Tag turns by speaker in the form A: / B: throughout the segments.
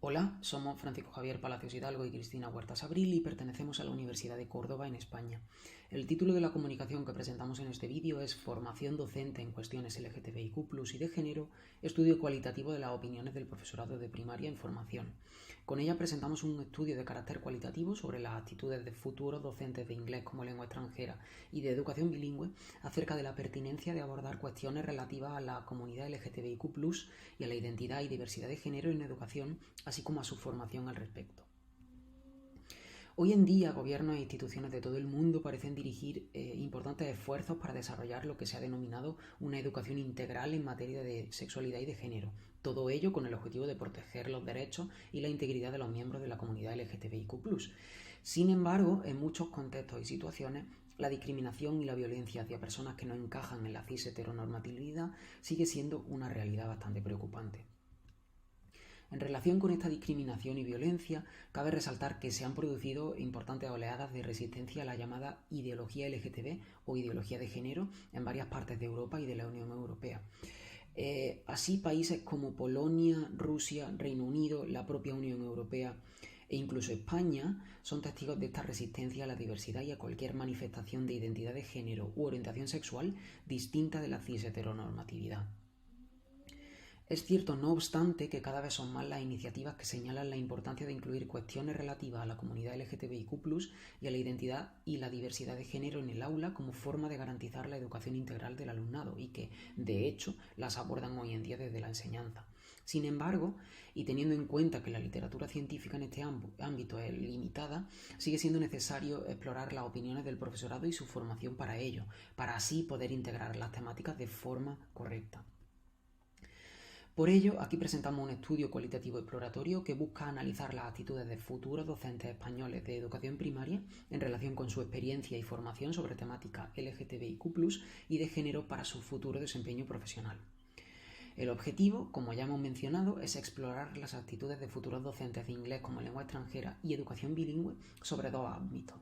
A: Hola, somos Francisco Javier Palacios Hidalgo y Cristina Huertas Abril y pertenecemos a la Universidad de Córdoba en España. El título de la comunicación que presentamos en este vídeo es Formación docente en cuestiones LGTBIQ+ y de género, estudio cualitativo de las opiniones del profesorado de primaria en formación. Con ella presentamos un estudio de carácter cualitativo sobre las actitudes de futuros docentes de inglés como lengua extranjera y de educación bilingüe acerca de la pertinencia de abordar cuestiones relativas a la comunidad LGTBIQ+ y a la identidad y diversidad de género en educación, así como a su formación al respecto. Hoy en día, gobiernos e instituciones de todo el mundo parecen dirigir importantes esfuerzos para desarrollar lo que se ha denominado una educación integral en materia de sexualidad y de género. Todo ello con el objetivo de proteger los derechos y la integridad de los miembros de la comunidad LGTBIQ+. Sin embargo, en muchos contextos y situaciones, la discriminación y la violencia hacia personas que no encajan en la cis heteronormatividad sigue siendo una realidad bastante preocupante. En relación con esta discriminación y violencia, cabe resaltar que se han producido importantes oleadas de resistencia a la llamada ideología LGTB o ideología de género en varias partes de Europa y de la Unión Europea. Así, países como Polonia, Rusia, Reino Unido, la propia Unión Europea e incluso España son testigos de esta resistencia a la diversidad y a cualquier manifestación de identidad de género u orientación sexual distinta de la cis heteronormatividad. Es cierto, no obstante, que cada vez son más las iniciativas que señalan la importancia de incluir cuestiones relativas a la comunidad LGTBIQ+ y a la identidad y la diversidad de género en el aula como forma de garantizar la educación integral del alumnado y que, de hecho, las abordan hoy en día desde la enseñanza. Sin embargo, y teniendo en cuenta que la literatura científica en este ámbito es limitada, sigue siendo necesario explorar las opiniones del profesorado y su formación para ello, para así poder integrar las temáticas de forma correcta. Por ello, aquí presentamos un estudio cualitativo exploratorio que busca analizar las actitudes de futuros docentes españoles de educación primaria en relación con su experiencia y formación sobre temáticas LGTBIQ+ y de género para su futuro desempeño profesional. El objetivo, como ya hemos mencionado, es explorar las actitudes de futuros docentes de inglés como lengua extranjera y educación bilingüe sobre dos ámbitos.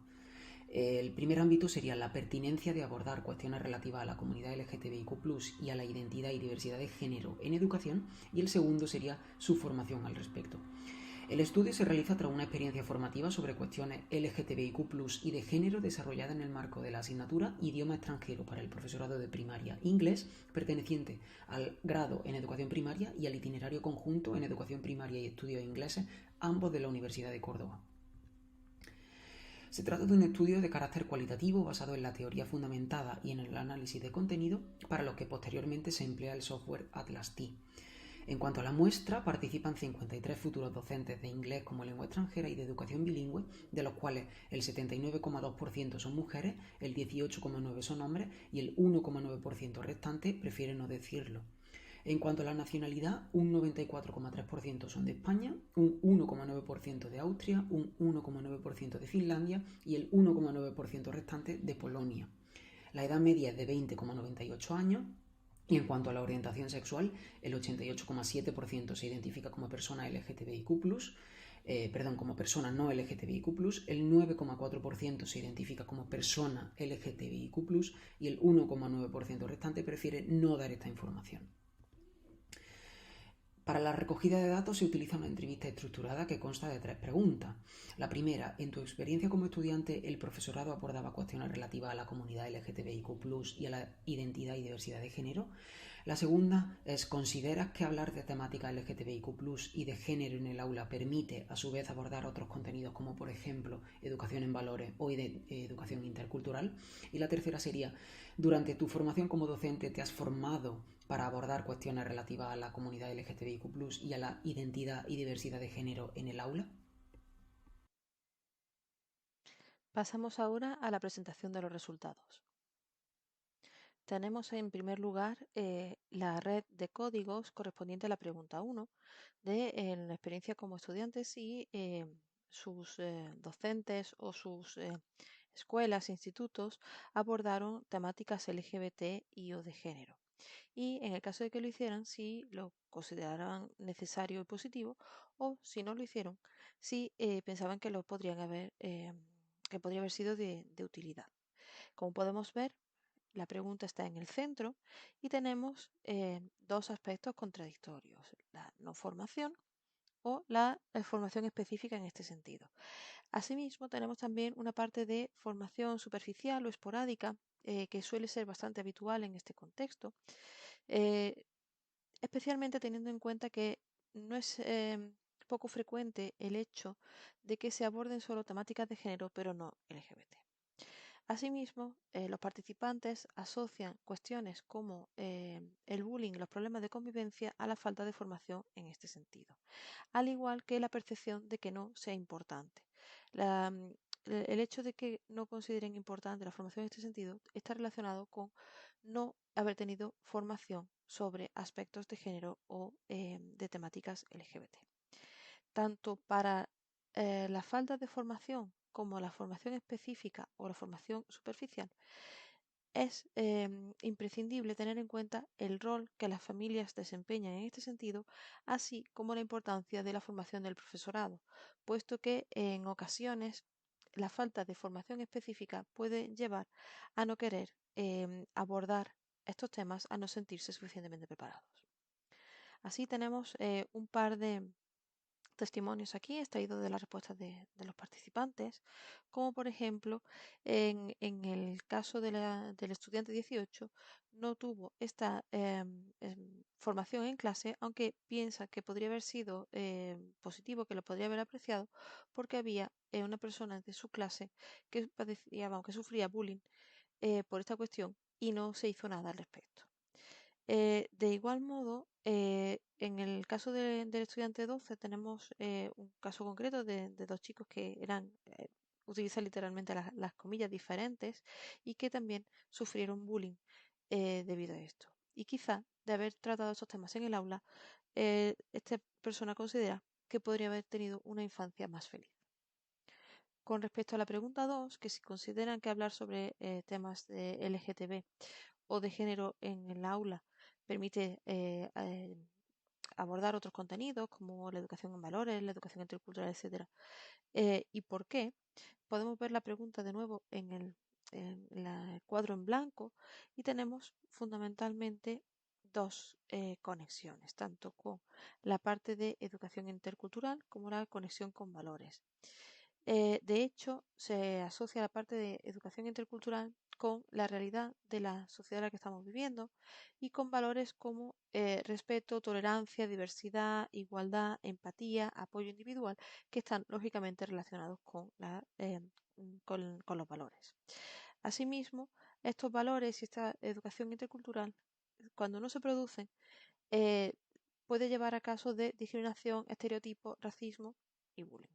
A: El primer ámbito sería la pertinencia de abordar cuestiones relativas a la comunidad LGTBIQ+ y a la identidad y diversidad de género en educación, y el segundo sería su formación al respecto. El estudio se realiza tras una experiencia formativa sobre cuestiones LGTBIQ+ y de género desarrollada en el marco de la asignatura Idioma extranjero para el profesorado de primaria inglés, perteneciente al grado en educación primaria y al itinerario conjunto en educación primaria y estudios ingleses, ambos de la Universidad de Córdoba. Se trata de un estudio de carácter cualitativo basado en la teoría fundamentada y en el análisis de contenido, para lo que posteriormente se emplea el software Atlas-T. En cuanto a la muestra, participan 53 futuros docentes de inglés como lengua extranjera y de educación bilingüe, de los cuales el 79,2% son mujeres, el 18,9% son hombres y el 1,9% restante prefiere no decirlo. En cuanto a la nacionalidad, un 94,3% son de España, un 1,9% de Austria, un 1,9% de Finlandia y el 1,9% restante de Polonia. La edad media es de 20,98 años. Y en cuanto a la orientación sexual, el 88,7% se identifica como persona LGTBIQ+, como persona no LGTBIQ+, el 9,4% se identifica como persona LGTBIQ+, y el 1,9% restante prefiere no dar esta información. Para la recogida de datos se utiliza una entrevista estructurada que consta de 3 preguntas. La primera, en tu experiencia como estudiante, ¿el profesorado abordaba cuestiones relativas a la comunidad LGTBIQ+ y a la identidad y diversidad de género? La segunda es, ¿consideras que hablar de temáticas LGTBIQ+ y de género en el aula permite, a su vez, abordar otros contenidos como, por ejemplo, educación en valores o educación intercultural? Y la tercera sería, ¿durante tu formación como docente te has formado para abordar cuestiones relativas a la comunidad LGTBIQ+ y a la identidad y diversidad de género en el aula?
B: Pasamos ahora a la presentación de los resultados. Tenemos en primer lugar la red de códigos correspondiente a la pregunta 1 de la experiencia como estudiantes y sus docentes o sus escuelas, institutos abordaron temáticas LGBT y o de género. Y en el caso de que lo hicieran, si lo consideraban necesario y positivo, o si no lo hicieron, si pensaban que lo podrían haber, que podría haber sido de utilidad. Como podemos ver, la pregunta está en el centro y tenemos dos aspectos contradictorios: la no formación o la formación específica en este sentido. Asimismo, tenemos también una parte de formación superficial o esporádica, que suele ser bastante habitual en este contexto, eh, especialmente teniendo en cuenta que no es poco frecuente el hecho de que se aborden solo temáticas de género, pero no LGBT. Asimismo, los participantes asocian cuestiones como el bullying y los problemas de convivencia a la falta de formación en este sentido, al igual que la percepción de que no sea importante. La, mm, el hecho de que no consideren importante la formación en este sentido está relacionado con no haber tenido formación sobre aspectos de género o de temáticas LGBT. Tanto para la falta de formación como la formación específica o la formación superficial, es imprescindible tener en cuenta el rol que las familias desempeñan en este sentido, así como la importancia de la formación del profesorado, puesto que en ocasiones la falta de formación específica puede llevar a no querer abordar estos temas, a no sentirse suficientemente preparados. Así tenemos un par de testimonios aquí extraídos de las respuestas de los participantes, como por ejemplo en el caso del estudiante 18, no tuvo esta formación en clase, aunque piensa que podría haber sido positivo, que lo podría haber apreciado, porque había una persona de su clase que padecía, que sufría bullying por esta cuestión y no se hizo nada al respecto. De igual modo, en el caso del estudiante 12 tenemos un caso concreto de dos chicos que utilizan literalmente las comillas diferentes y que también sufrieron bullying debido a esto. Y quizá de haber tratado estos temas en el aula, esta persona considera que podría haber tenido una infancia más feliz. Con respecto a la pregunta 2, que si consideran que hablar sobre temas de LGTB o de género en el aula permite abordar otros contenidos como la educación en valores, la educación intercultural, etcétera. ¿Y por qué? Podemos ver la pregunta de nuevo en el cuadro en blanco y tenemos fundamentalmente dos conexiones, tanto con la parte de educación intercultural como la conexión con valores. De hecho, se asocia la parte de educación intercultural con la realidad de la sociedad en la que estamos viviendo y con valores como respeto, tolerancia, diversidad, igualdad, empatía, apoyo individual, que están lógicamente relacionados con los valores. Asimismo, estos valores y esta educación intercultural, cuando no se producen, eh, puede llevar a casos de discriminación, estereotipo, racismo y bullying.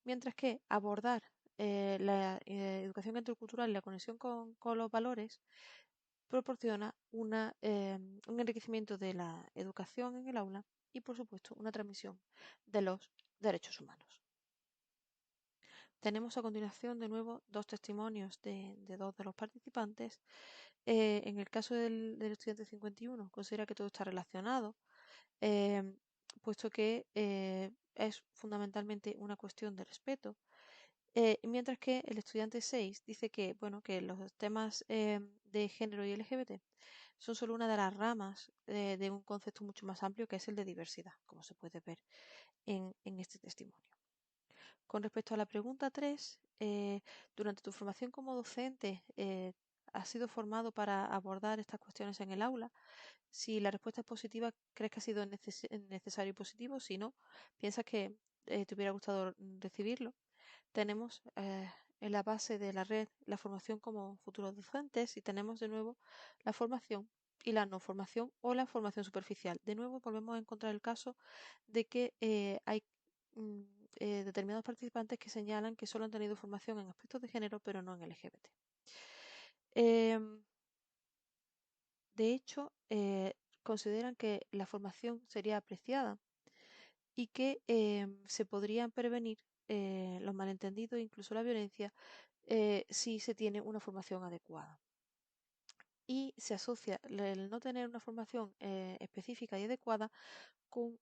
B: Mientras que abordar la educación intercultural y la conexión con los valores proporciona un enriquecimiento de la educación en el aula y, por supuesto, una transmisión de los derechos humanos. Tenemos a continuación de nuevo dos testimonios de dos de los participantes. En el caso del estudiante 51, considera que todo está relacionado, puesto que es fundamentalmente una cuestión de respeto. Mientras que el estudiante 6 dice que, bueno, que los temas de género y LGBT son solo una de las ramas de un concepto mucho más amplio que es el de diversidad, como se puede ver en este testimonio. Con respecto a la pregunta 3, durante tu formación como docente, ¿has sido formado para abordar estas cuestiones en el aula? Si la respuesta es positiva, ¿crees que ha sido necesario y positivo? Si no, ¿piensas que te hubiera gustado recibirlo? Tenemos en la base de la red la formación como futuros docentes y tenemos de nuevo la formación y la no formación o la formación superficial. De nuevo volvemos a encontrar el caso de que hay mm, determinados participantes que señalan que solo han tenido formación en aspectos de género pero no en LGBT. Em, de hecho, consideran que la formación sería apreciada y que se podrían prevenir los malentendidos e incluso la violencia si se tiene una formación adecuada. Y se asocia el no tener una formación específica y adecuada con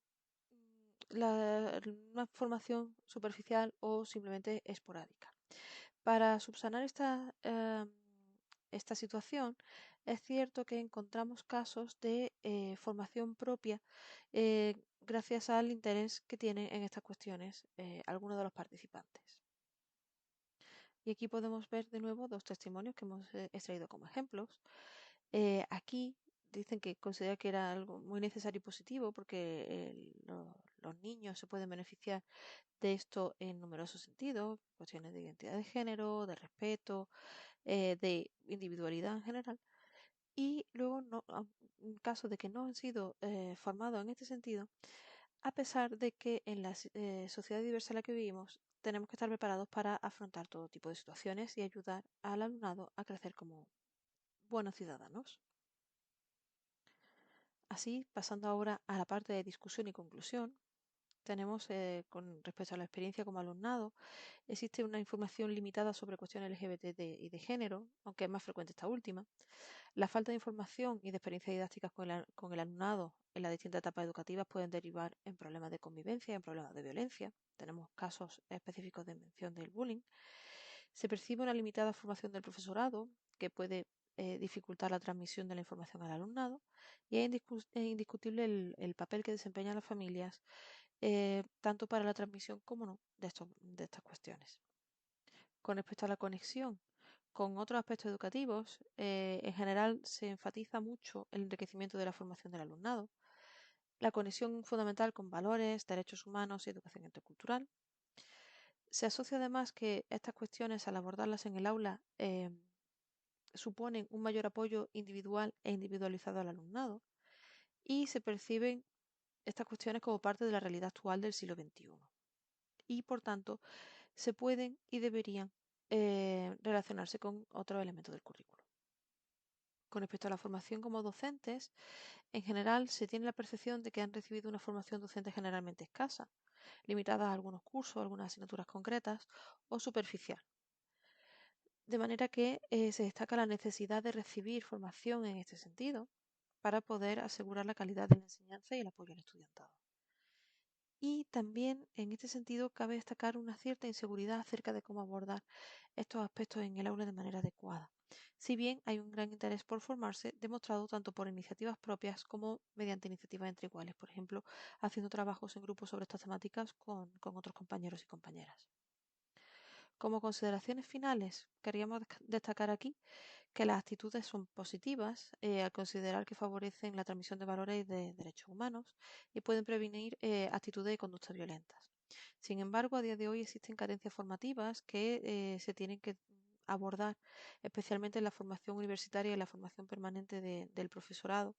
B: una formación superficial o simplemente esporádica. Para subsanar esta situación, es cierto que encontramos casos de formación propia gracias al interés que tienen en estas cuestiones algunos de los participantes. Y aquí podemos ver de nuevo dos testimonios que hemos extraído como ejemplos. Aquí dicen que considera que era algo muy necesario y positivo porque los niños se pueden beneficiar de esto en numerosos sentidos, cuestiones de identidad de género, de respeto, de individualidad en general. Y luego, en caso de que no han sido formados en este sentido, a pesar de que en la sociedad diversa en la que vivimos tenemos que estar preparados para afrontar todo tipo de situaciones y ayudar al alumnado a crecer como buenos ciudadanos. Así, pasando ahora a la parte de discusión y conclusión, tenemos con respecto a la experiencia como alumnado, existe una información limitada sobre cuestiones LGBT y de género, aunque es más frecuente esta última. La falta de información y de experiencias didácticas con el alumnado en las distintas etapas educativas pueden derivar en problemas de convivencia, en problemas de violencia. Tenemos casos específicos de mención del bullying. Se percibe una limitada formación del profesorado que puede dificultar la transmisión de la información al alumnado y es indiscutible el papel que desempeñan las familias tanto para la transmisión como no de estas cuestiones. Con respecto a la conexión con otros aspectos educativos, en general se enfatiza mucho el enriquecimiento de la formación del alumnado, la conexión fundamental con valores, derechos humanos y educación intercultural. Se asocia además que estas cuestiones, al abordarlas en el aula, suponen un mayor apoyo individual e individualizado al alumnado y se perciben estas cuestiones como parte de la realidad actual del siglo XXI. Y por tanto, se pueden y deberían relacionarse con otros elementos del currículo. Con respecto a la formación como docentes, en general se tiene la percepción de que han recibido una formación docente generalmente escasa, limitada a algunos cursos, algunas asignaturas concretas o superficial. De manera que se destaca la necesidad de recibir formación en este sentido para poder asegurar la calidad de la enseñanza y el apoyo al estudiantado. Y también en este sentido cabe destacar una cierta inseguridad acerca de cómo abordar estos aspectos en el aula de manera adecuada. Si bien hay un gran interés por formarse, demostrado tanto por iniciativas propias como mediante iniciativas entre iguales, por ejemplo, haciendo trabajos en grupo sobre estas temáticas con otros compañeros y compañeras. Como consideraciones finales, queríamos destacar aquí que las actitudes son positivas al considerar que favorecen la transmisión de valores y de derechos humanos y pueden prevenir actitudes y conductas violentas. Sin embargo, a día de hoy existen carencias formativas que se tienen que abordar, especialmente en la formación universitaria y en la formación permanente del profesorado,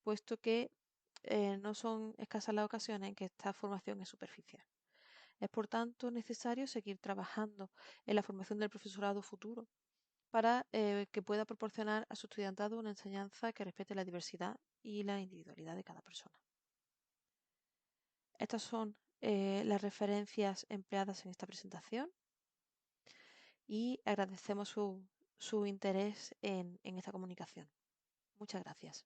B: puesto que no son escasas las ocasiones en que esta formación es superficial. Es por tanto necesario seguir trabajando en la formación del profesorado futuro para que pueda proporcionar a su estudiantado una enseñanza que respete la diversidad y la individualidad de cada persona. Estas son las referencias empleadas en esta presentación y agradecemos su interés en esta comunicación. Muchas gracias.